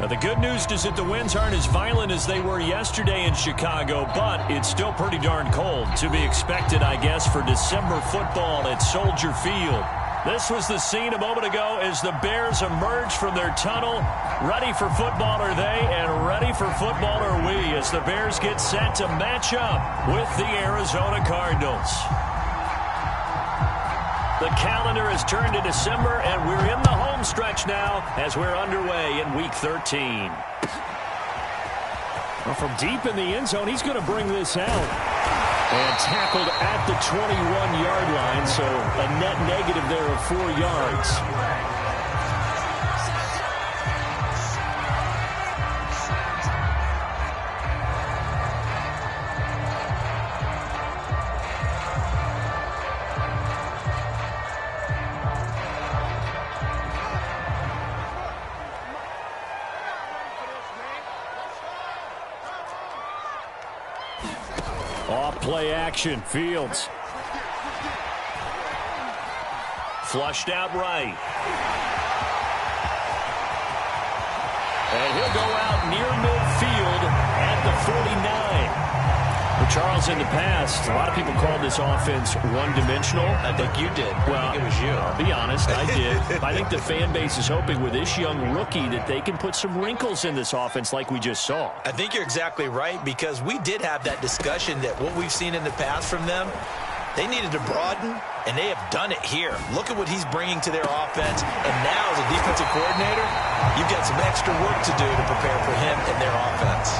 Now, the good news is that the winds aren't as violent as they were yesterday in Chicago, but it's still pretty darn cold. To be expected, I guess, for December football at Soldier Field. This was the scene a moment ago as the Bears emerged from their tunnel. Ready for football are they, and ready for football are we as the Bears get set to match up with the Arizona Cardinals. The calendar has turned to December, and we're in the home stretch now as we're underway in Week 13. Well, from deep in the end zone, he's going to bring this out. And tackled at the 21-yard line, so a net negative there of 4 yards. Off-play action, Fields. Flushed out right. And he'll go out near midfield at the 49. Well, Charles, in the past, a lot of people called this offense one-dimensional. I think you did. Well, I think it was you. I'll be honest, I did. I think the fan base is hoping with this young rookie that they can put some wrinkles in this offense like we just saw. I think you're exactly right, because we did have that discussion that what we've seen in the past from them, they needed to broaden, and they have done it here. Look at what he's bringing to their offense, and now as a defensive coordinator, you've got some extra work to do to prepare for him and their offense.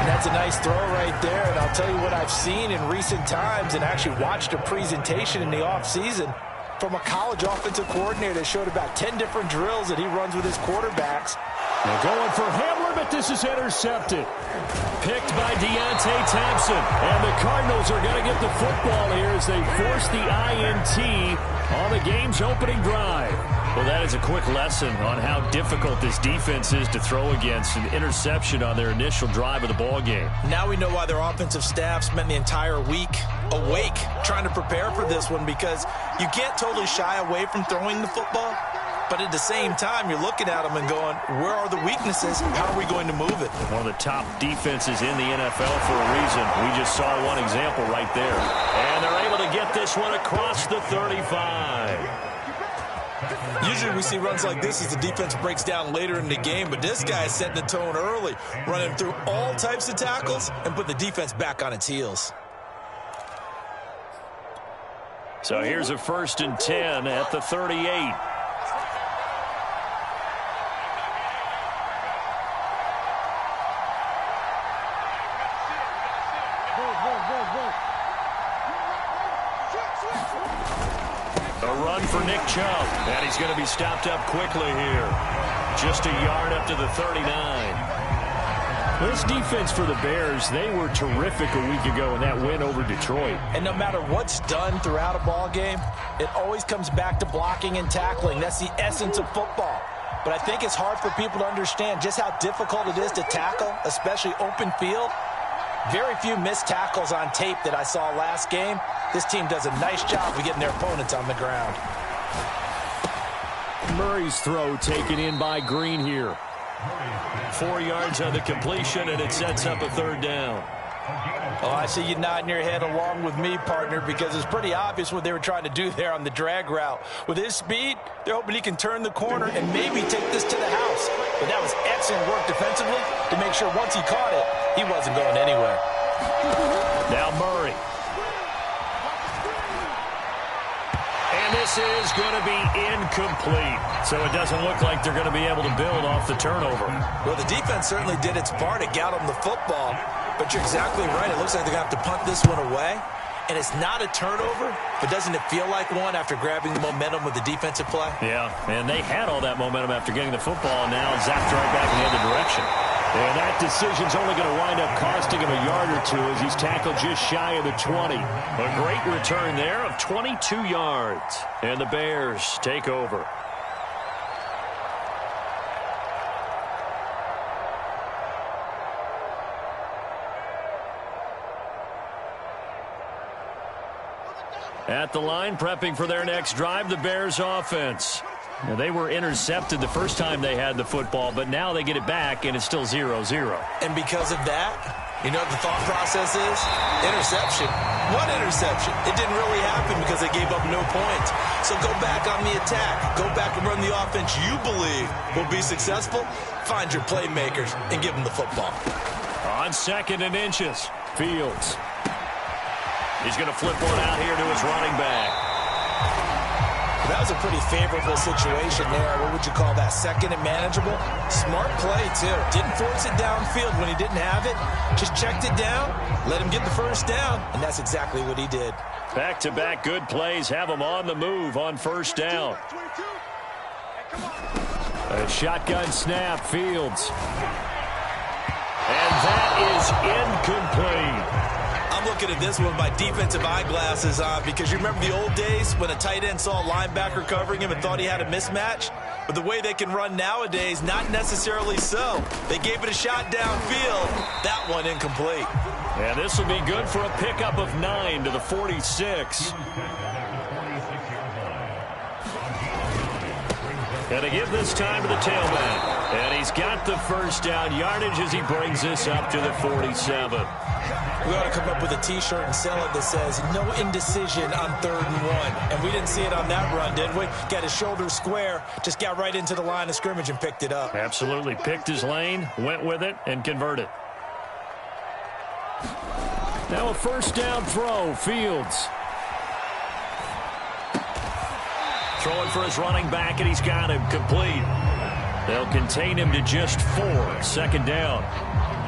And that's a nice throw right there, and I'll tell you what I've seen in recent times and actually watched a presentation in the offseason from a college offensive coordinator that showed about 10 different drills that he runs with his quarterbacks. They're going for Hamler, but this is intercepted. Picked by Deontay Thompson. And the Cardinals are going to get the football here as they force the INT on the game's opening drive. Well, that is a quick lesson on how difficult this defense is to throw against. An interception on their initial drive of the ball game. Now we know why their offensive staff spent the entire week awake trying to prepare for this one, because you can't totally shy away from throwing the football. But at the same time, you're looking at them and going, where are the weaknesses? How are we going to move it? One of the top defenses in the NFL for a reason. We just saw one example right there. And they're able to get this one across the 35. Usually we see runs like this as the defense breaks down later in the game, but this guy is setting the tone early, running through all types of tackles and put the defense back on its heels. So here's a 1st and 10 at the 38. For Nick Chubb, and he's going to be stopped up quickly here. Just a yard up to the 39. This defense for the Bears, they were terrific a week ago in that win over Detroit. And no matter what's done throughout a ball game, it always comes back to blocking and tackling. That's the essence of football. But I think it's hard for people to understand just how difficult it is to tackle, especially open field. Very few missed tackles on tape that I saw last game. This team does a nice job of getting their opponents on the ground. Murray's throw taken in by Green here. 4 yards on the completion, and it sets up a 3rd down. Oh, I see you nodding your head along with me, partner, because it's pretty obvious what they were trying to do there on the drag route. With his speed, they're hoping he can turn the corner and maybe take this to the house. But that was excellent work defensively to make sure once he caught it, he wasn't going anywhere. Now Murray. And this is going to be incomplete. So it doesn't look like they're going to be able to build off the turnover. Well, the defense certainly did its part. It got them the football. But you're exactly right. It looks like they're going to have to punt this one away. And it's not a turnover, but doesn't it feel like one after grabbing the momentum with the defensive play? Yeah, and they had all that momentum after getting the football, and now zapped right back in the other direction. And that decision's only going to wind up costing him a yard or two as he's tackled just shy of the 20. A great return there of 22 yards. And the Bears take over. At the line, prepping for their next drive, the Bears offense. Now, they were intercepted the first time they had the football, but now they get it back, and it's still 0-0. And because of that, you know what the thought process is? Interception. What interception? It didn't really happen because they gave up no points. So go back on the attack. Go back and run the offense you believe will be successful. Find your playmakers and give them the football. On 2nd and inches, Fields. He's going to flip one out here to his running back. That was a pretty favorable situation there. What would you call that? 2nd and manageable? Smart play, too. Didn't force it downfield when he didn't have it. Just checked it down, let him get the first down, and that's exactly what he did. Back-to-back good plays have him on the move on 1st down. A shotgun snap, Fields. And that is incomplete. I'm looking at this one with my defensive eyeglasses on because you remember the old days when a tight end saw a linebacker covering him and thought he had a mismatch? But the way they can run nowadays, not necessarily so. They gave it a shot downfield. That one incomplete. And this will be good for a pickup of 9 to the 46. And to give this time to the tailback. And he's got the first down yardage as he brings this up to the 47. We ought to come up with a T-shirt and sell it that says, no indecision on 3rd and 1. And we didn't see it on that run, did we? Got his shoulders square, just got right into the line of scrimmage and picked it up. Absolutely. Picked his lane, went with it, and converted. Now a 1st down throw, Fields. Throwing for his running back, and he's got him complete. They'll contain him to just 4. 2nd down.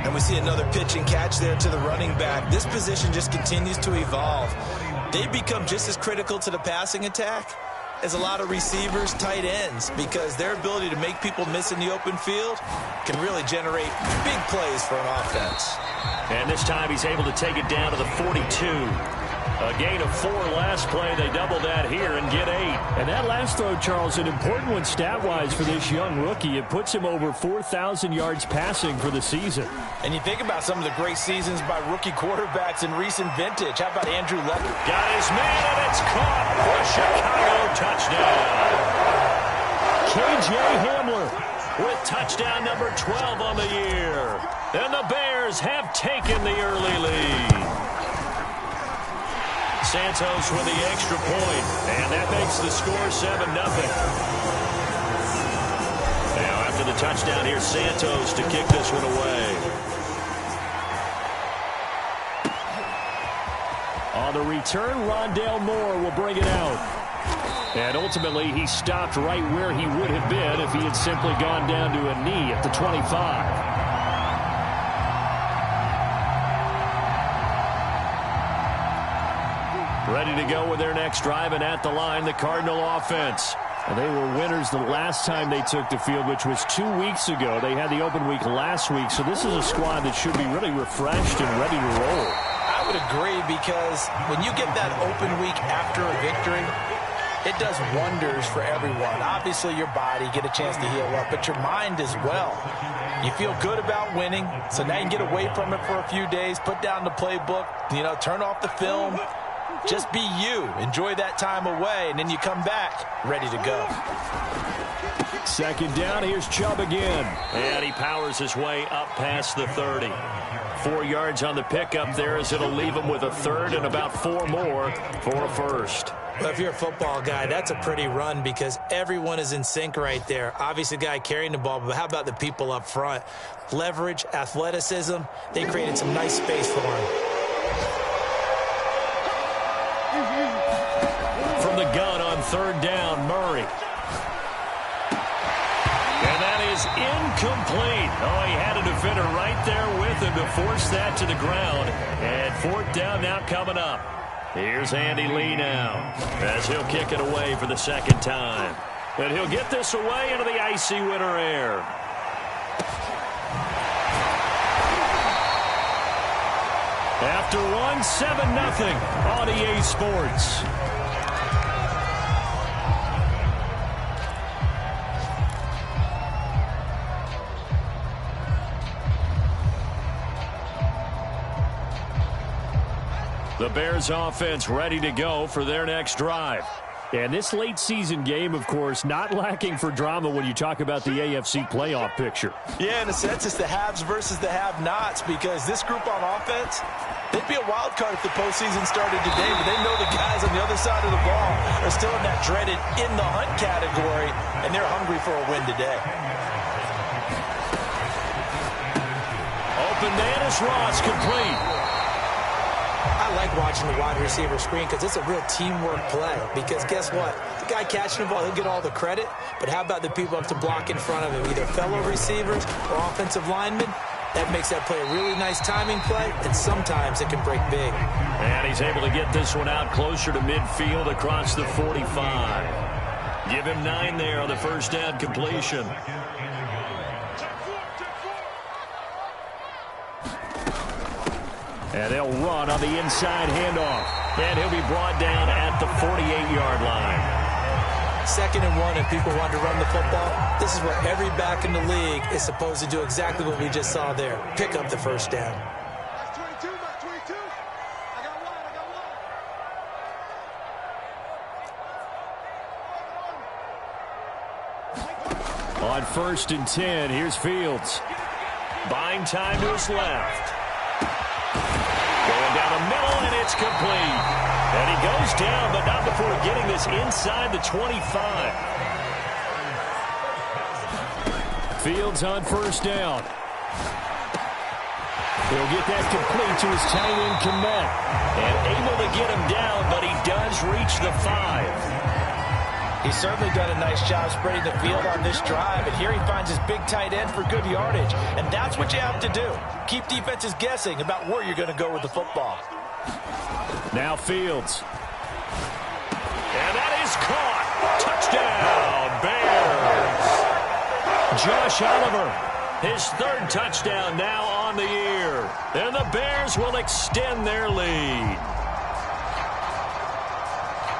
And we see another pitch and catch there to the running back. This position just continues to evolve. They become just as critical to the passing attack as a lot of receivers, tight ends, because their ability to make people miss in the open field can really generate big plays for an offense. And this time he's able to take it down to the 42. A gain of 4 last play. They double that here and get 8. And that last throw, Charles, an important one stat-wise for this young rookie. It puts him over 4,000 yards passing for the season. And you think about some of the great seasons by rookie quarterbacks in recent vintage. How about Andrew Luck? Got his man, and it's caught for a Chicago touchdown. K.J. Hamler with touchdown number 12 on the year. And the Bears have taken the early lead. Santos with the extra point, and that makes the score 7-0. Now after the touchdown, here's Santos to kick this one away. On the return, Rondale Moore will bring it out. And ultimately, he stopped right where he would have been if he had simply gone down to a knee at the 25. Ready to go with their next drive, and at the line, the Cardinal offense. And they were winners the last time they took the field, which was 2 weeks ago. They had the open week last week, so this is a squad that should be really refreshed and ready to roll. I would agree, because when you get that open week after a victory, it does wonders for everyone. Obviously, your body, get a chance to heal up, but your mind as well. You feel good about winning, so now you can get away from it for a few days, put down the playbook, turn off the film. Just be you. Enjoy that time away, and then you come back ready to go. 2nd down, here's Chubb again. And he powers his way up past the 30. 4 yards on the pickup there as it'll leave him with a 3rd and about 4 more for a 1st. Well, if you're a football guy, that's a pretty run because everyone is in sync right there. Obviously, the guy carrying the ball, but how about the people up front? Leverage, athleticism, they created some nice space for him. From the gun on 3rd down, Murray. And that is incomplete. Oh, he had a defender right there with him to force that to the ground. And 4th down now coming up. Here's Andy Lee now as he'll kick it away for the 2nd time. And he'll get this away into the icy winter air. After one, 7-0 on EA Sports. The Bears offense ready to go for their next drive. And this late season game, of course, not lacking for drama when you talk about the AFC playoff picture. Yeah, in a sense, it's the haves versus the have-nots, because this group on offense, they'd be a wild card if the postseason started today, but they know the guys on the other side of the ball are still in that dreaded in-the-hunt category, and they're hungry for a win today. Open man is Ross, complete. I like watching the wide receiver screen because it's a real teamwork play. Because guess what? The guy catching the ball, he'll get all the credit. But how about the people up to block in front of him, either fellow receivers or offensive linemen? That makes that play a really nice timing play, and sometimes it can break big. And he's able to get this one out closer to midfield across the 45. Give him 9 there on the first down completion. And they'll run on the inside handoff. And he'll be brought down at the 48-yard line. 2nd and 1, and people want to run the football. This is where every back in the league is supposed to do exactly what we just saw there. Pick up the first down. On 1st and 10, here's Fields. Buying time to his left. Going down the middle, and it's complete. And he goes down, but not before getting this inside the 25. Fields on 1st down. He'll get that complete to his tight end, Kmet. And able to get him down, but he does reach the 5. He's certainly done a nice job spreading the field on this drive, and here he finds his big tight end for good yardage. And that's what you have to do. Keep defenses guessing about where you're going to go with the football. Now Fields. And that is caught. Touchdown, Bears. Josh Oliver, his 3rd touchdown now on the year. And the Bears will extend their lead.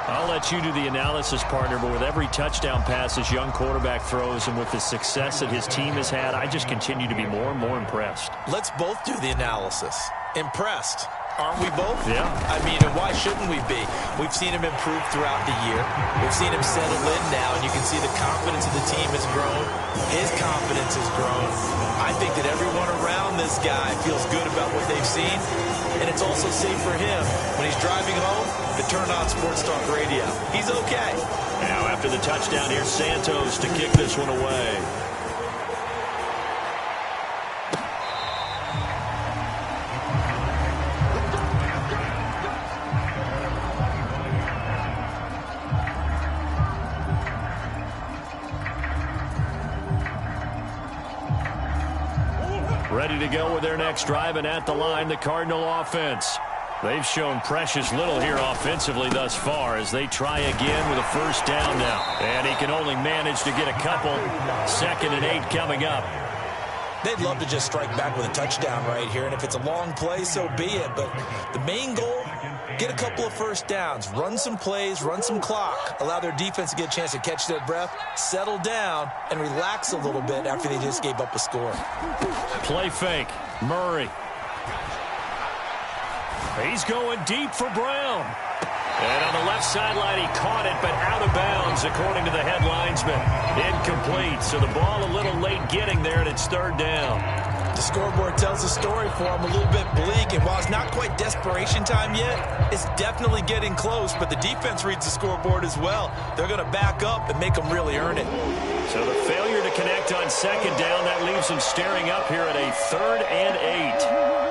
I'll let you do the analysis, partner, but with every touchdown pass this young quarterback throws and with the success that his team has had, I just continue to be more and more impressed. Let's both do the analysis. Impressed. Aren't we both? Yeah. I mean, and why shouldn't we be? We've seen him improve throughout the year. We've seen him settle in now, and you can see the confidence of the team has grown. His confidence has grown. I think that everyone around this guy feels good about what they've seen, and it's also safe for him when he's driving home to turn on Sports Talk Radio. He's okay. Now after the touchdown, here's Santos to kick this one away. Ready to go with their next drive, and at the line, the Cardinal offense. They've shown precious little here offensively thus far as they try again with a 1st down now. And he can only manage to get a couple. 2nd and 8 coming up. They'd love to just strike back with a touchdown right here, and if it's a long play, so be it. But the main goal, get a couple of 1st downs, run some plays, run some clock, allow their defense to get a chance to catch their breath, settle down, and relax a little bit after they just gave up a score. Play fake. Murray. He's going deep for Brown. And on the left sideline, he caught it, but out of bounds, according to the head linesman. Incomplete, so the ball a little late getting there, and it's 3rd down. The scoreboard tells the story for him, a little bit bleak, and while it's not quite desperation time yet, it's definitely getting close, but the defense reads the scoreboard as well. They're going to back up and make them really earn it. So the failure to connect on 2nd down, that leaves them staring up here at a 3rd and 8.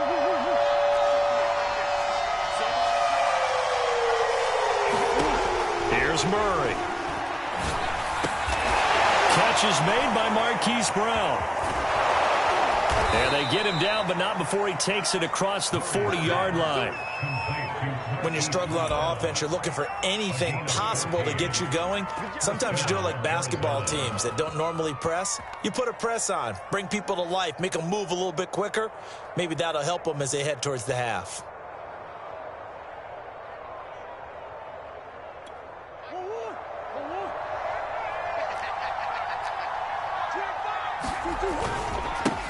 Here's Murray. Catch is made by Marquise Brown. And they get him down, but not before he takes it across the 40-yard line. When you're struggling on offense, you're looking for anything possible to get you going. Sometimes you do it like basketball teams that don't normally press. You put a press on, bring people to life, make them move a little bit quicker. Maybe that'll help them as they head towards the half.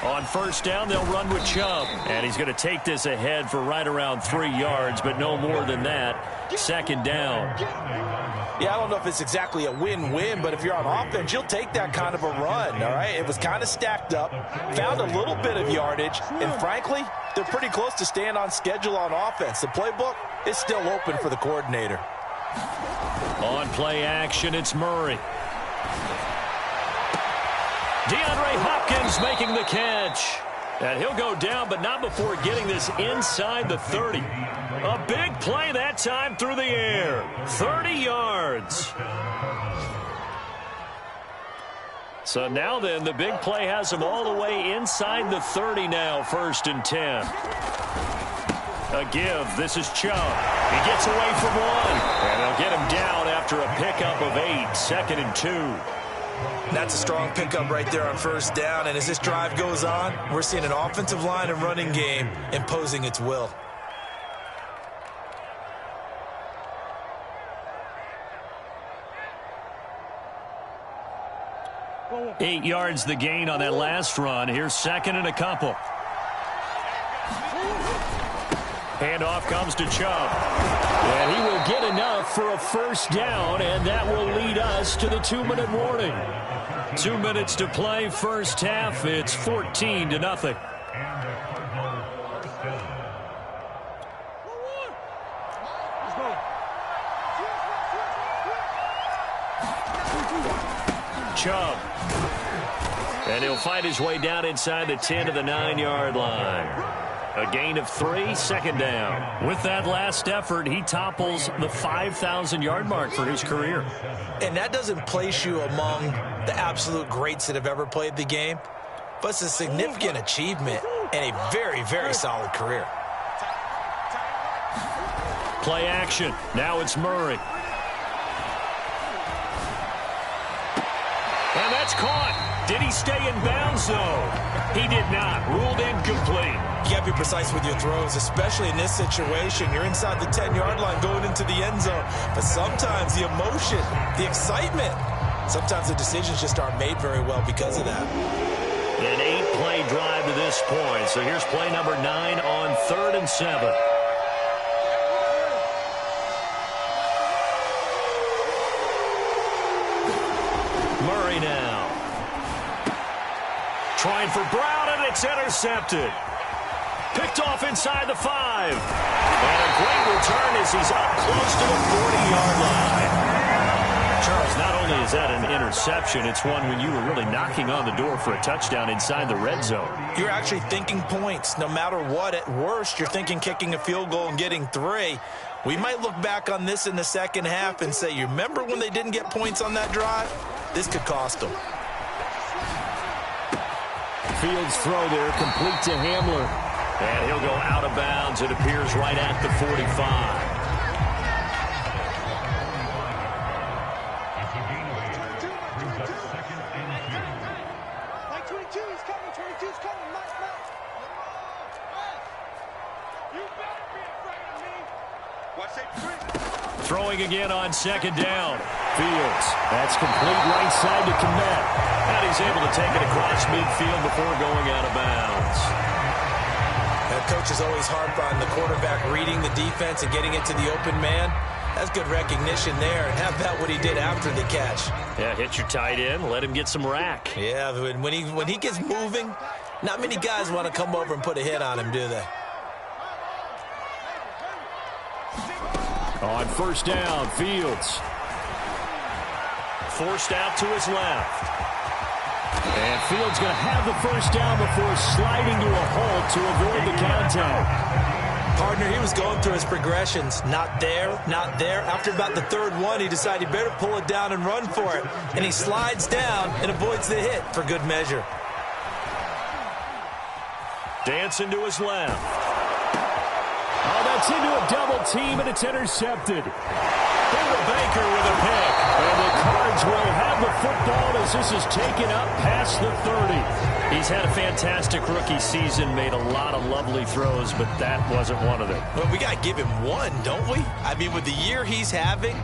On first down, they'll run with Chubb. And he's going to take this ahead for right around 3 yards, but no more than that. Second down. Yeah, I don't know if it's exactly a win-win, but if you're on offense, you'll take that kind of a run, all right? It was kind of stacked up, found a little bit of yardage, and frankly, they're pretty close to staying on schedule on offense. The playbook is still open for the coordinator. On play action, it's Murray. DeAndre Hopkins making the catch. And he'll go down, but not before getting this inside the 30. A big play that time through the air. 30 yards. So now then, the big play has him all the way inside the 30 now, 1st and 10. A give. This is Chubb. He gets away from one. And they'll get him down after a pickup of 8. 2nd and 2. That's a strong pickup right there on first down. And as this drive goes on, we're seeing an offensive line and running game imposing its will. Eight yards the gain on that last run. Here's 2nd and a couple. Handoff comes to Chubb. And he will get enough for a first down, and that will lead us to the 2-minute warning. 2 minutes to play, first half. It's 14-0. Chubb. And he'll fight his way down inside the 10 to the 9-yard line. A gain of 3, 2nd down. With that last effort, he topples the 5,000-yard mark for his career. And that doesn't place you among the absolute greats that have ever played the game, but it's a significant achievement and a very, very solid career. Play action. Now it's Murray. And that's caught. Did he stay in bounds, though? He did not. Ruled incomplete. You got to be precise with your throws, especially in this situation. You're inside the 10-yard line going into the end zone. But sometimes the emotion, the excitement, sometimes the decisions just aren't made very well because of that. An 8-play drive to this point. So here's play number 9 on 3rd and 7. Murray now. Trying for Brown, and it's intercepted. Picked off inside the 5. And a great return as he's up close to the 40-yard line. Charles, not only is that an interception, it's one when you were really knocking on the door for a touchdown inside the red zone. You're actually thinking points. No matter what, at worst, you're thinking kicking a field goal and getting 3. We might look back on this in the second half and say, you remember when they didn't get points on that drive? This could cost them. Fields throw there, complete to Hamler. And he'll go out of bounds. It appears right at the 45. Throwing again on 2nd down. Fields. That's complete right side to Kmet. And he's able to take it across midfield before going out of bounds. That coach is always harp on the quarterback reading the defense and getting it to the open man. That's good recognition there. And how about what he did after the catch? Yeah, hit your tight end, let him get some rack. Yeah, when he gets moving, not many guys want to come over and put a hit on him, do they? On first down, Fields. Forced out to his left. And Fields going to have the first down before sliding to a halt to avoid the contact. Partner, he was going through his progressions. Not there, not there. After about the 3rd one, he decided he better pull it down and run for it. And he slides down and avoids the hit for good measure. Dancing to his left. Oh, that's into a double team, and it's intercepted. Baker with a pick. And the Cards will have the football as this is taken up past the 30. He's had a fantastic rookie season, made a lot of lovely throws, but that wasn't one of them. Well, we got to give him one, don't we? I mean, with the year he's having,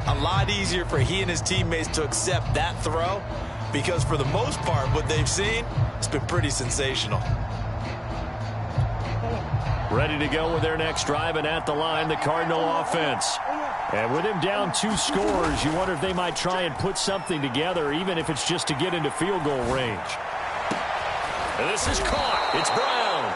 a lot easier for he and his teammates to accept that throw. because for the most part, what they've seen has been pretty sensational. Ready to go with their next drive, and at the line, the Cardinal offense. And with him down 2 scores, you wonder if they might try and put something together, even if it's just to get into field goal range. And this is caught. It's Brown.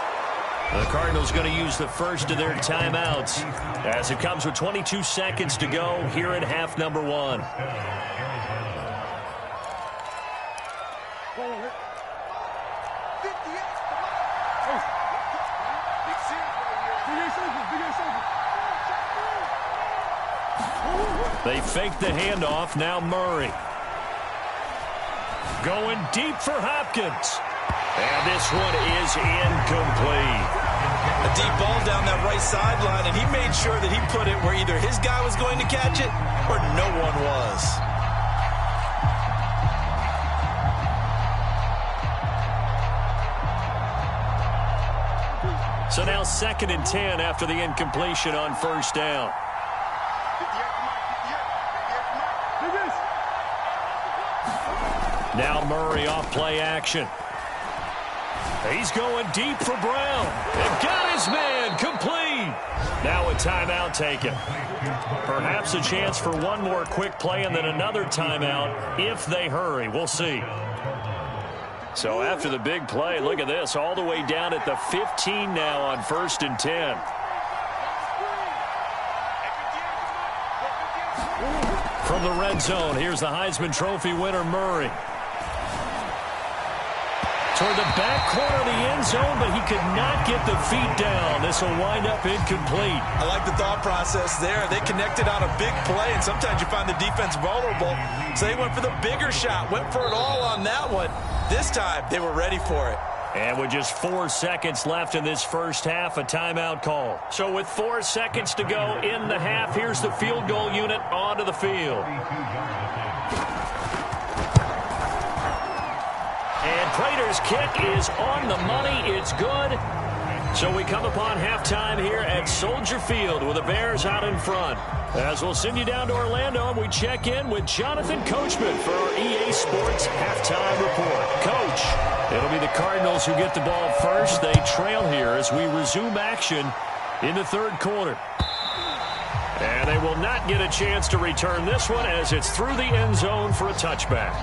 The Cardinals going to use the first of their timeouts as it comes with 22 seconds to go here in half number 1. They fake the handoff. Now Murray. Going deep for Hopkins. And this one is incomplete. A deep ball down that right sideline, and he made sure that he put it where either his guy was going to catch it or no one was. So now 2nd and 10 after the incompletion on first down. Now Murray off play action. He's going deep for Brown. And got his man complete. Now a timeout taken. Perhaps a chance for one more quick play and then another timeout if they hurry. We'll see. So after the big play, look at this. All the way down at the 15 now on 1st and 10. From the red zone, here's the Heisman Trophy winner, Murray. Toward the back corner of the end zone, but he could not get the feet down. This will wind up incomplete. I like the thought process there. They connected on a big play, and sometimes you find the defense vulnerable. So they went for the bigger shot, went for it all on that one. This time, they were ready for it. And with just 4 seconds left in this first half, a timeout call. So with 4 seconds to go in the half, here's the field goal unit onto the field. And Prater's kick is on the money. It's good. So we come upon halftime here at Soldier Field with the Bears out in front. As we'll send you down to Orlando, we check in with Jonathan Coachman for our EA Sports Halftime Report. Coach, it'll be the Cardinals who get the ball first. They trail here as we resume action in the 3rd quarter. And they will not get a chance to return this one as it's through the end zone for a touchback.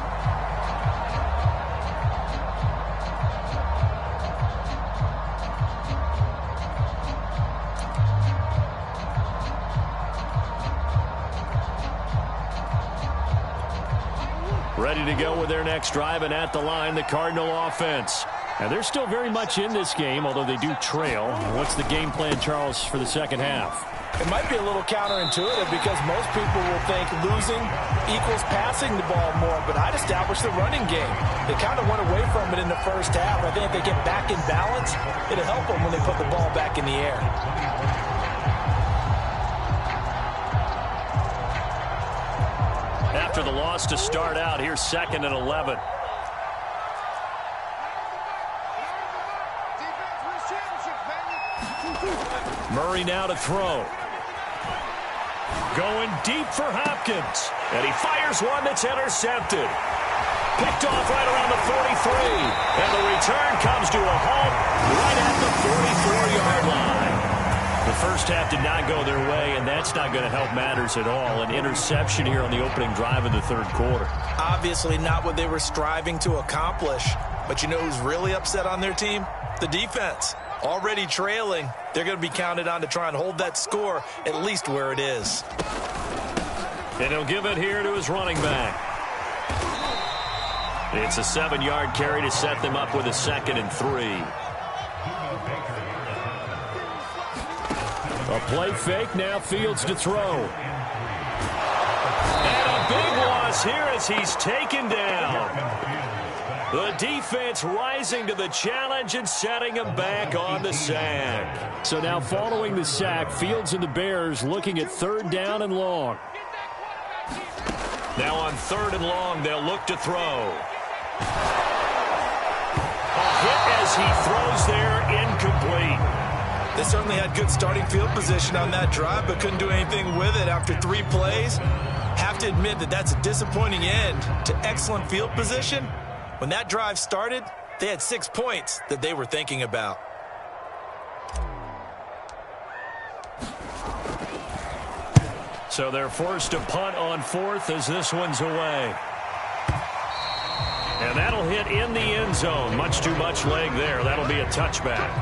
Ready to go with their next drive, and at the line, the Cardinal offense. And they're still very much in this game, although they do trail. What's the game plan, Charles, for the second half? It might be a little counterintuitive because most people will think losing equals passing the ball more, but I'd establish the running game. They kind of went away from it in the first half. I think if they get back in balance, it'll help them when they put the ball back in the air. After the loss to start out, here's 2nd and 11. Murray now to throw. Going deep for Hopkins. And he fires one that's intercepted. Picked off right around the 43. And the return comes to a halt right at the 44-yard line. The first half did not go their way, and that's not going to help matters at all. An interception here on the opening drive of the 3rd quarter. Obviously not what they were striving to accomplish. But you know who's really upset on their team? The defense. Already trailing. They're going to be counted on to try and hold that score at least where it is. And he'll give it here to his running back. It's a 7-yard carry to set them up with a 2nd and 3. A play fake, now Fields to throw. And a big loss here as he's taken down. The defense rising to the challenge and setting him back on the sack. So now following the sack, Fields and the Bears looking at 3rd down and long. Now on 3rd and long, they'll look to throw. A hit as he throws there, incomplete. They certainly had good starting field position on that drive, but couldn't do anything with it after 3 plays. Have to admit that that's a disappointing end to excellent field position. When that drive started, they had 6 points that they were thinking about. So they're forced to punt on fourth as this one's away. And that'll hit in the end zone. Much too much leg there. That'll be a touchback.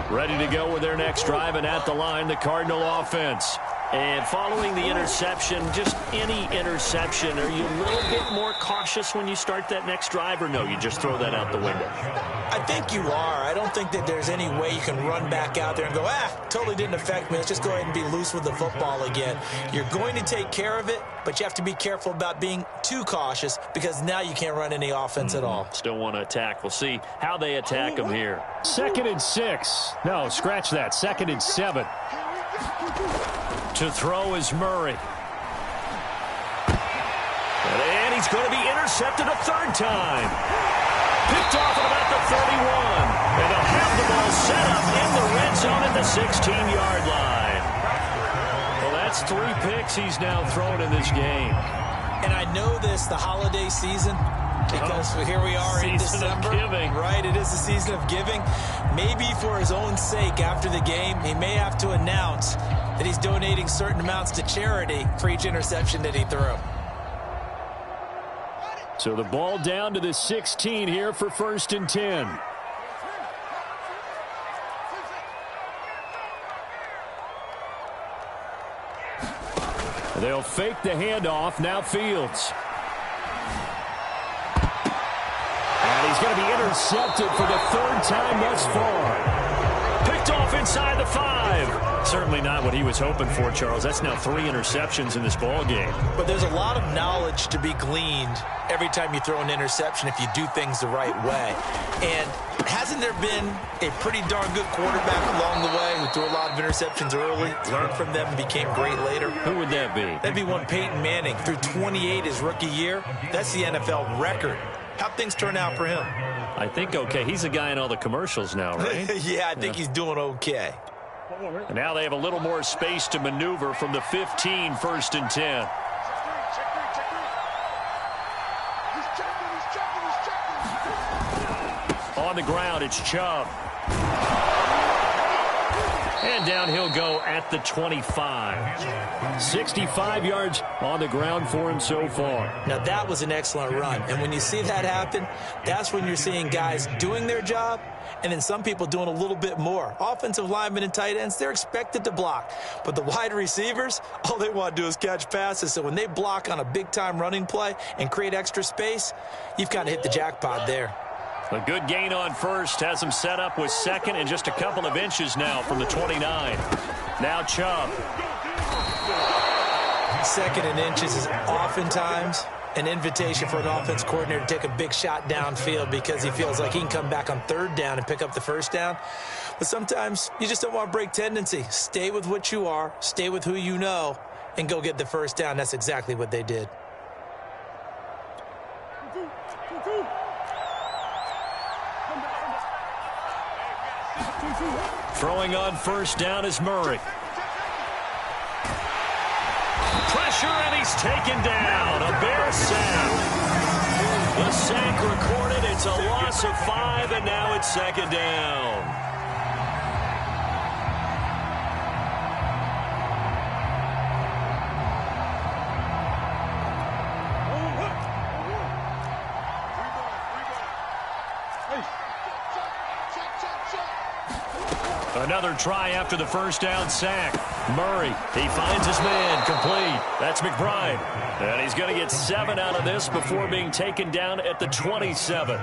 Ready to go with their next drive, and at the line, the Cardinal offense. And following the interception, just any interception, are you a little bit more cautious when you start that next drive, or no, you just throw that out the window? I think you are. I don't think that there's any way you can run back out there and go, totally didn't affect me. Let's just go ahead and be loose with the football again. You're going to take care of it, but you have to be careful about being too cautious because now you can't run any offense at all. Still want to attack. We'll see how they attack them here. 2nd and 6. No, scratch that. 2nd and 7. To throw is Murray. And he's going to be intercepted a third time. Picked off at about the 31. And they'll have the ball set up in the red zone at the 16-yard line. Well, that's 3 picks he's now thrown in this game. And I know this, the holiday season, because here we are in December. Giving. Right, it is the season of giving. Maybe for his own sake after the game, he may have to announce that he's donating certain amounts to charity for each interception that he threw. So the ball down to the 16 here for 1st and 10. They'll fake the handoff. Now Fields. And he's going to be intercepted for the 3rd time thus far. Picked off inside the 5. Certainly not what he was hoping for, Charles. That's now 3 interceptions in this ball game. But there's a lot of knowledge to be gleaned every time you throw an interception if you do things the right way. And hasn't there been a pretty darn good quarterback along the way who threw a lot of interceptions early, learned from them, and became great later? Who would that be? That'd be one Peyton Manning. Threw 28 his rookie year. That's the NFL record. How'd things turn out for him? I think okay. He's a guy in all the commercials now, right? Yeah, I think he's doing okay. And now they have a little more space to maneuver from the 15, 1st and 10. On the ground, it's Chubb. And down he'll go at the 25. 65 yards on the ground for him so far. Now, that was an excellent run. And when you see that happen, that's when you're seeing guys doing their job and then some people doing a little bit more. Offensive linemen and tight ends, they're expected to block. But the wide receivers, all they want to do is catch passes. So when they block on a big-time running play and create extra space, you've kind of hit the jackpot there. A good gain on first has him set up with 2nd and just a couple of inches now from the 29. Now Chubb. 2nd and inches is oftentimes an invitation for an offense coordinator to take a big shot downfield because he feels like he can come back on 3rd down and pick up the 1st down. But sometimes you just don't want to break tendency. Stay with what you are, stay with who you know, and go get the 1st down. That's exactly what they did. Throwing on 1st down is Murray. Pressure, and he's taken down. A Bear sack. The sack recorded. It's a loss of 5, and now it's 2nd down. Another try after the 1st down sack. Murray, he finds his man, complete. That's McBride. And he's going to get 7 out of this before being taken down at the 27.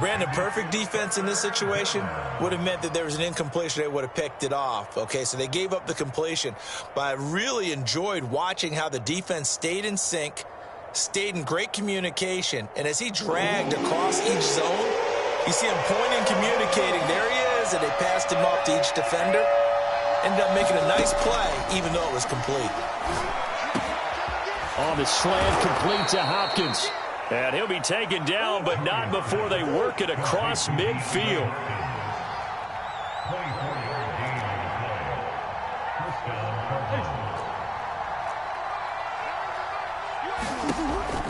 Brandon, perfect defense in this situation would have meant that there was an incompletion. They would have picked it off. Okay, so they gave up the completion. But I really enjoyed watching how the defense stayed in sync, stayed in great communication. And as he dragged across each zone, you see him pointing, communicating. There he is, and they passed him off to each defender. Ended up making a nice play, even though it was complete. On the slant, complete to Hopkins. And he'll be taken down, but not before they work it across midfield.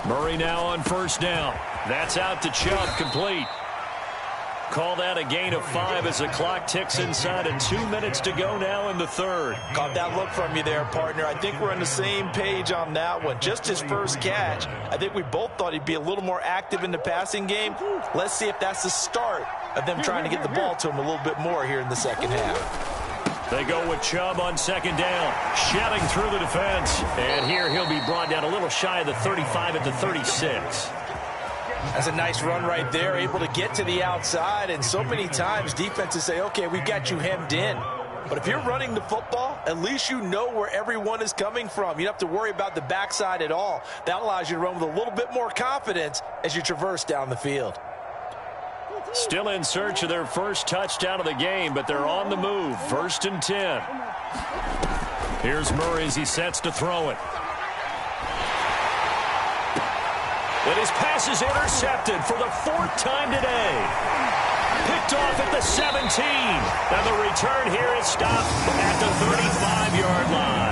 Murray now on first down. That's out to Chubb, complete. Call that a gain of 5 as the clock ticks inside, and 2 minutes to go now in the third. Caught that look from you there, partner. I think we're on the same page on that one. Just his first catch. I think we both thought he'd be a little more active in the passing game. Let's see if that's the start of them trying to get the ball to him a little bit more here in the second half. They go with Chubb on second down, shedding through the defense. And here he'll be brought down a little shy of the 35 at the 36. That's a nice run right there, able to get to the outside. And so many times defenses say, okay, we've got you hemmed in. But if you're running the football, at least you know where everyone is coming from. You don't have to worry about the backside at all. That allows you to run with a little bit more confidence as you traverse down the field. Still in search of their first touchdown of the game, but they're on the move. 1st and 10. Here's Murray as he sets to throw it. And his pass is intercepted for the 4th time today. Picked off at the 17. And the return here is stopped at the 35-yard line.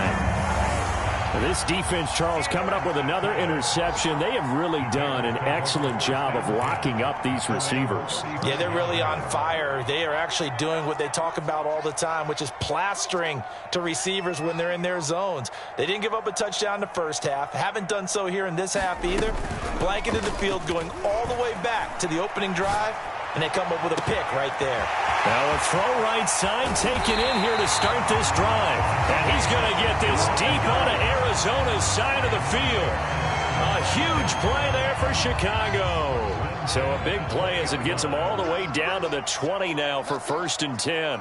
This defense, Charles, coming up with another interception. They have really done an excellent job of locking up these receivers. Yeah, they're really on fire. They are actually doing what they talk about all the time, which is plastering to receivers when they're in their zones. They didn't give up a touchdown in the first half. Haven't done so here in this half either. Blanketed the field, going all the way back to the opening drive, and they come up with a pick right there. Now a throw right side taken in here to start this drive. And he's going to get this deep out of Arizona's side of the field. A huge play there for Chicago. So a big play as it gets them all the way down to the 20 now for 1st and 10.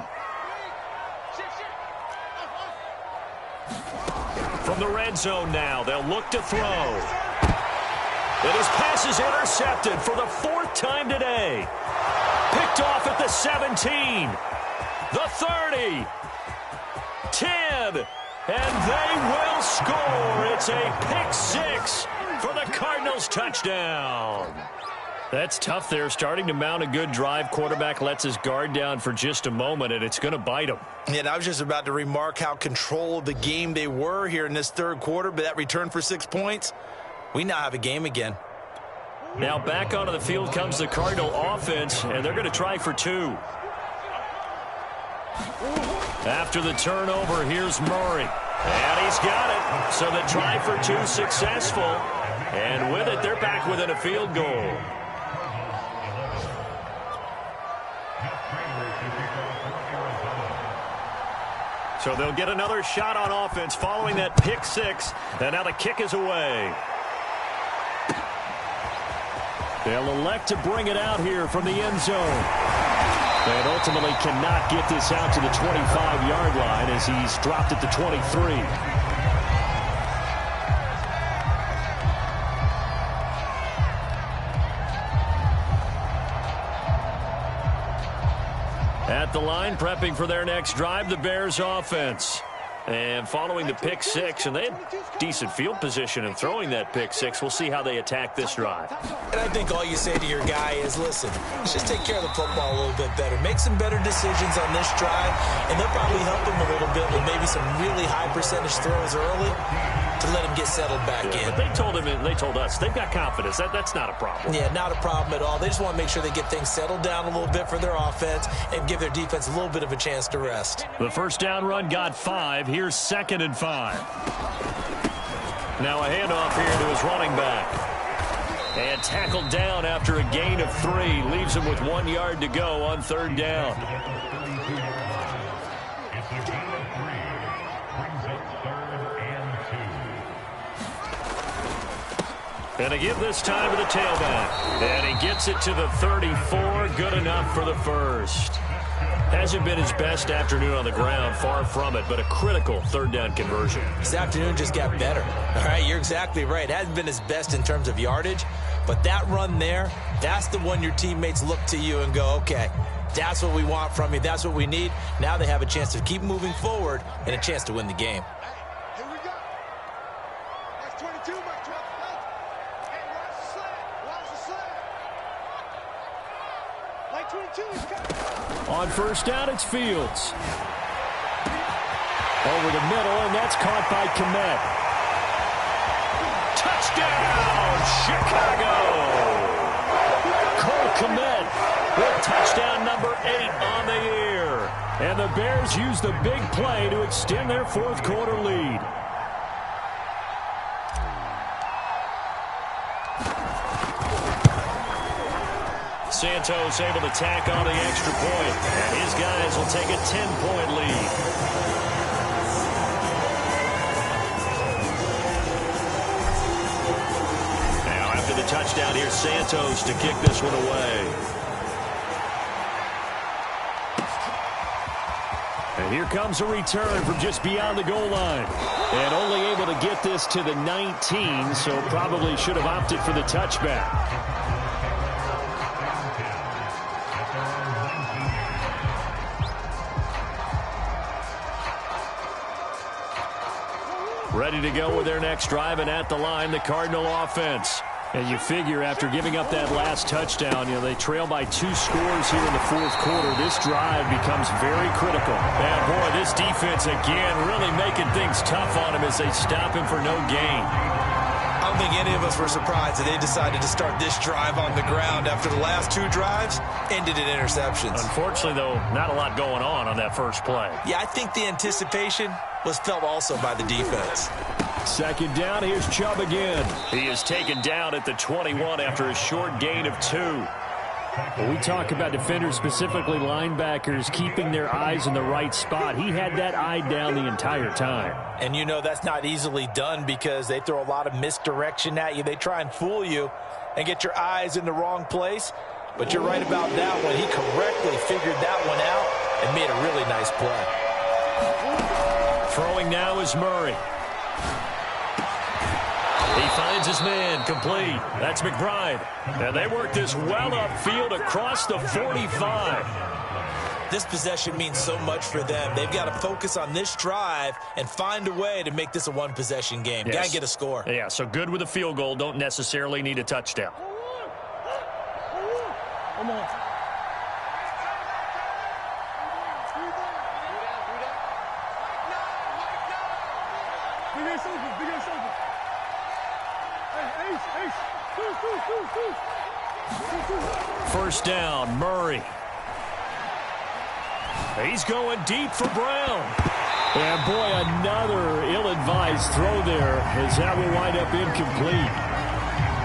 From the red zone now, they'll look to throw. And his pass is intercepted for the 4th time today. Picked off at the 17, the 30, 10, and they will score. It's a pick 6 for the Cardinals touchdown. That's tough there, starting to mount a good drive. Quarterback lets his guard down for just a moment, and it's going to bite him. Yeah, and I was just about to remark how control of the game they were here in this third quarter, but that return for 6 points, we now have a game again. Now back onto the field comes the Cardinal offense, and they're going to try for 2. After the turnover, here's Murray. And he's got it. So the try for 2 successful. And with it, they're back within a field goal. So they'll get another shot on offense following that pick 6. And now the kick is away. They'll elect to bring it out here from the end zone. And ultimately cannot get this out to the 25-yard line as he's dropped at the 23. At the line, prepping for their next drive, the Bears offense. And following the pick 6, and they had decent field position in throwing that pick 6. We'll see how they attack this drive. And I think all you say to your guy is, listen, let's just take care of the football a little bit better. Make some better decisions on this drive, and they'll probably help him a little bit with maybe some really high percentage throws early to let him get settled back in. But they told him, and they told us, they've got confidence. That's not a problem. Yeah, not a problem at all. They just want to make sure they get things settled down a little bit for their offense and give their defense a little bit of a chance to rest. The first down run got 5. Here's 2nd and 5. Now a handoff here to his running back. And tackled down after a gain of 3. Leaves him with 1 yard to go on 3rd down. And a give this time to the tailback. And he gets it to the 34. Good enough for the first. Hasn't been his best afternoon on the ground, far from it, but a critical 3rd down conversion. This afternoon just got better. All right, you're exactly right. Hasn't been his best in terms of yardage, but that run there, that's the one your teammates look to you and go, okay, that's what we want from you. That's what we need. Now they have a chance to keep moving forward and a chance to win the game. On first down, it's Fields. Over the middle, and that's caught by Kmet. Touchdown, Chicago! Cole Kmet with touchdown number 8 on the year. And the Bears use the big play to extend their fourth quarter lead. Santos able to tack on the extra point, and his guys will take a 10-point lead. Now after the touchdown, here's Santos to kick this one away. And here comes a return from just beyond the goal line. And only able to get this to the 19, so probably should have opted for the touchback. Ready to go with their next drive, and at the line, the Cardinal offense. And you figure after giving up that last touchdown, they trail by 2 scores here in the fourth quarter. This drive becomes very critical. And boy, this defense again really making things tough on him as they stop him for no gain. I don't think any of us were surprised that they decided to start this drive on the ground after the last 2 drives ended in interceptions. Unfortunately, though, not a lot going on that first play. Yeah, I think the anticipation was felt also by the defense. Second down, here's Chubb again. He is taken down at the 21 after a short gain of 2. When we talk about defenders, specifically linebackers, keeping their eyes in the right spot, he had that eye down the entire time. And that's not easily done because they throw a lot of misdirection at you. They try and fool you and get your eyes in the wrong place. But you're right about that one. He correctly figured that one out and made a really nice play. Throwing now is Murray. He finds his man, complete. That's McBride. And they work this well upfield across the 45. This possession means so much for them. They've got to focus on this drive and find a way to make this a one-possession game. Yes. Got to get a score. Yeah, so good with a field goal. Don't necessarily need a touchdown. Come on. First down, Murray. He's going deep for Brown. And boy, another ill-advised throw there as that will wind up incomplete.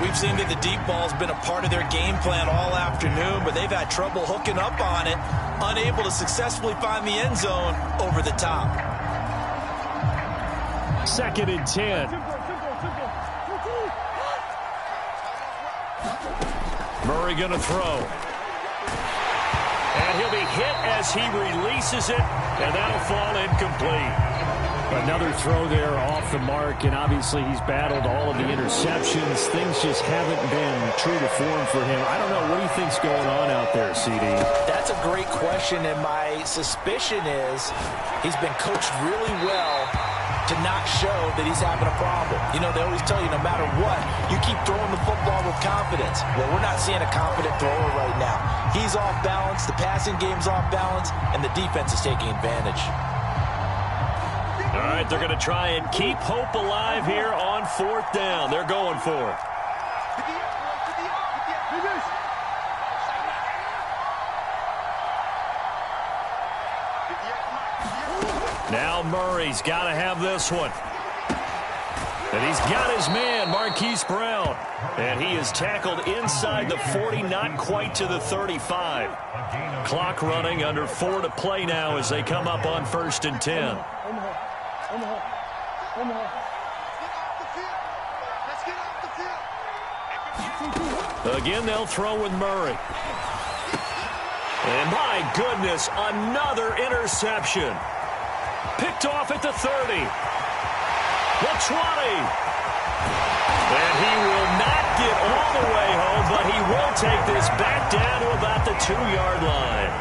We've seen that the deep ball's been a part of their game plan all afternoon, but they've had trouble hooking up on it, unable to successfully find the end zone over the top. Second and 10. Murray going to throw. And he'll be hit as he releases it, and that'll fall incomplete. Another throw there off the mark, and obviously he's battled all of the interceptions. Things just haven't been true to form for him. I don't know. What do you think's going on out there, CD? That's a great question, and my suspicion is he's been coached really well to not show that he's having a problem. They always tell you no matter what, you keep throwing the football with confidence. Well, we're not seeing a confident thrower right now. He's off balance, the passing game's off balance, and the defense is taking advantage. All right, they're going to try and keep hope alive here on fourth down. They're going for it. Now Murray's got to have this one. And he's got his man, Marquise Brown. And he is tackled inside the 40, not quite to the 35. Clock running, under 4 to play now as they come up on first and 10. Again, they'll throw with Murray. And my goodness, another interception. Picked off at the 30. The 20. And he will not get all the way home, but he will take this back down to about the 2-yard line.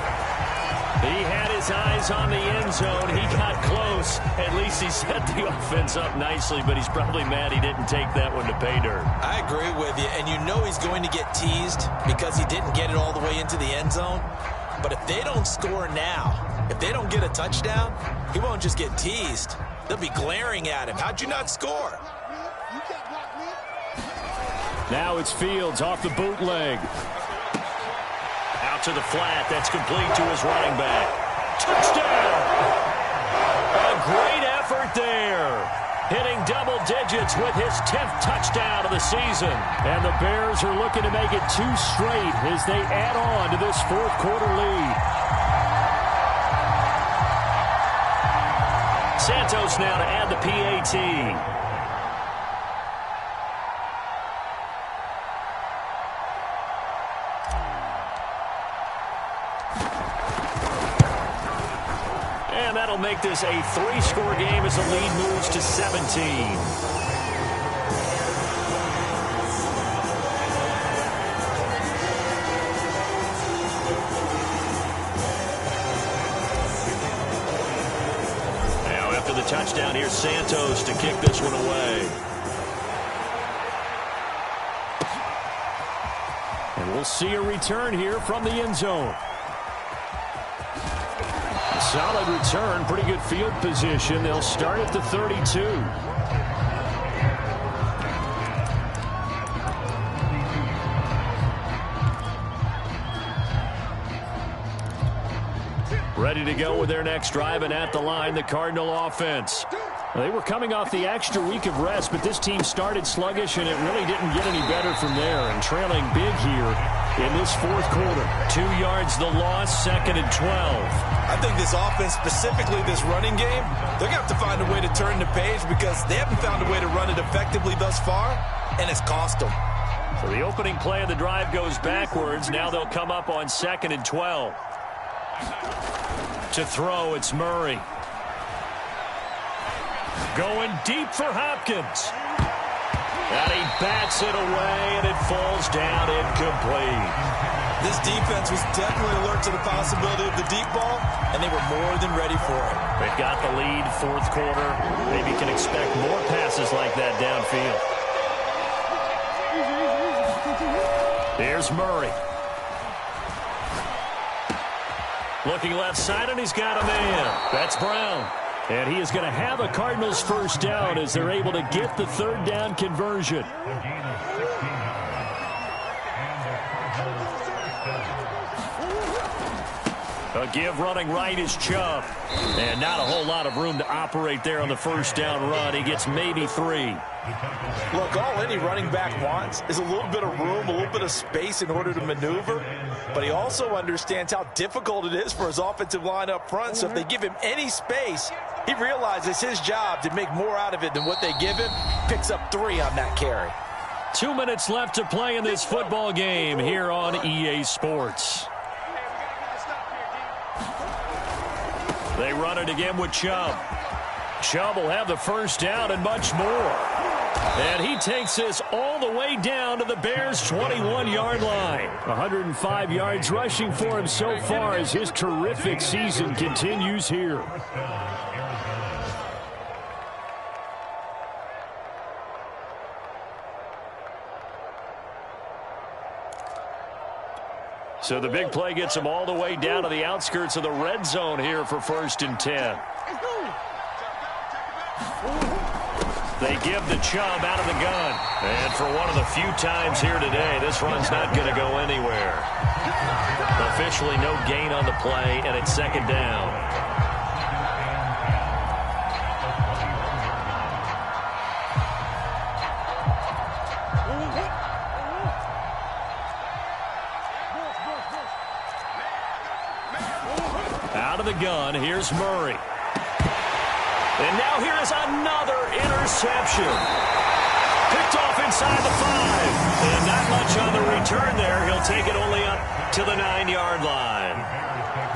He had his eyes on the end zone. He got close. At least he set the offense up nicely, but he's probably mad he didn't take that one to pay dirt. I agree with you, and you know he's going to get teased because he didn't get it all the way into the end zone. But if they don't score now, if they don't get a touchdown, he won't just get teased. They'll be glaring at him. How'd you not score? Now it's Fields off the bootleg. Out to the flat. That's complete to his running back. Touchdown! A great effort there. Hitting double digits with his 10th touchdown of the season. And the Bears are looking to make it 2 straight as they add on to this fourth quarter lead. Santos now to add the PAT. And that'll make this a 3-score game as the lead moves to 17. Now after the touchdown, here's Santos to kick this one away. And we'll see a return here from the end zone. Solid return, pretty good field position. They'll start at the 32. Ready to go with their next drive, and at the line, the Cardinal offense. They were coming off the extra week of rest, but this team started sluggish, and it really didn't get any better from there. And trailing big here in this fourth quarter. 2 yards the loss, 2nd and 12. I think this offense, specifically this running game, they're going to have to find a way to turn the page because they haven't found a way to run it effectively thus far, and it's cost them. So the opening play of the drive goes backwards. Now they'll come up on 2nd and 12. To throw, it's Murray. Going deep for Hopkins. And he bats it away, and it falls down incomplete. This defense was definitely alert to the possibility of the deep ball, and they were more than ready for it. They've got the lead, fourth quarter. Maybe can expect more passes like that downfield. Here's Murray. Looking left side, and he's got a man. That's Brown. And he is going to have a Cardinals first down as they're able to get the 3rd down conversion. A give running right is Chubb. And not a whole lot of room to operate there on the first down run. He gets maybe 3. Look, all any running back wants is a little bit of room, a little bit of space in order to maneuver. But he also understands how difficult it is for his offensive line up front. So if they give him any space, he realizes his job to make more out of it than what they give him. Picks up 3 on that carry. 2 minutes left to play in this football game here on EA Sports. They run it again with Chubb. Chubb will have the first down and much more. And he takes this all the way down to the Bears' 21-yard line. 105 yards rushing for him so far as his terrific season continues here. So the big play gets him all the way down to the outskirts of the red zone here for 1st and 10. They give the Chubb out of the gun. And for one of the few times here today, this run's not going to go anywhere. Officially no gain on the play, and it's 2nd down. Out of the gun, here's Murray. And now here is another interception. Picked off inside the 5. And not much on the return there. He'll take it only up to the 9-yard line.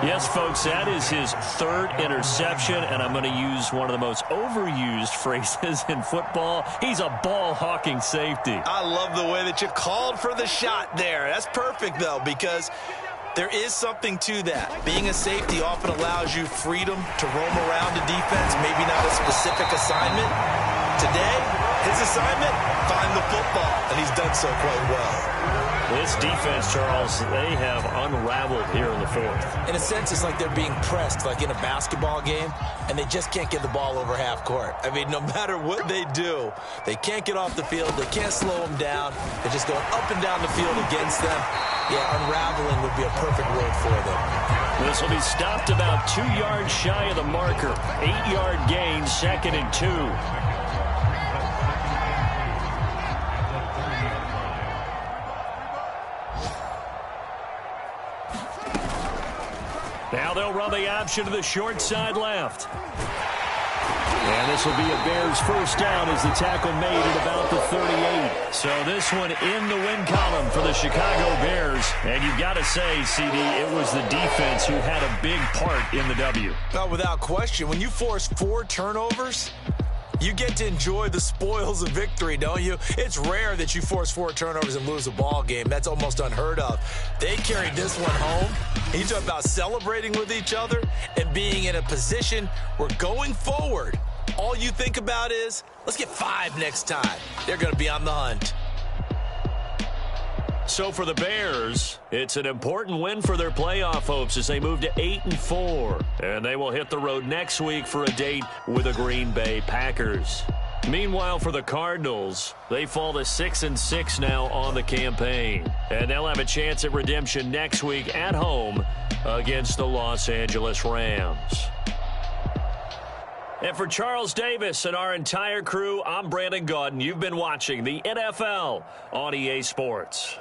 Yes, folks, that is his 3rd interception, and I'm going to use one of the most overused phrases in football. He's a ball-hawking safety. I love the way that you called for the shot there. That's perfect, though, because There is something to that. Being a safety often allows you freedom to roam around the defense, maybe not a specific assignment. Today, his assignment, find the football, and he's done so quite well. This defense, Charles, they have unraveled here in the fourth. In a sense, it's like they're being pressed, like in a basketball game, and they just can't get the ball over half court. I mean, no matter what they do, they can't get off the field. They can't slow them down. They're just going up and down the field against them. Yeah, unraveling would be a perfect word for them. This will be stopped about 2 yards shy of the marker. 8-yard gain, 2nd and 2. Now they'll run the option to the short side left. And this will be a Bears first down as the tackle made at about the 38. So this one in the win column for the Chicago Bears. And you've got to say, CD, it was the defense who had a big part in the W. Well, without question, when you force 4 turnovers, you get to enjoy the spoils of victory, don't you? It's rare that you force 4 turnovers and lose a ball game. That's almost unheard of. They carried this one home. You talk about celebrating with each other and being in a position where going forward, all you think about is, let's get 5 next time. They're going to be on the hunt. So for the Bears, it's an important win for their playoff hopes as they move to 8-4. And they will hit the road next week for a date with the Green Bay Packers. Meanwhile, for the Cardinals, they fall to 6-6 now on the campaign. And they'll have a chance at redemption next week at home against the Los Angeles Rams. And for Charles Davis and our entire crew, I'm Brandon Gaudin. You've been watching the NFL on EA Sports.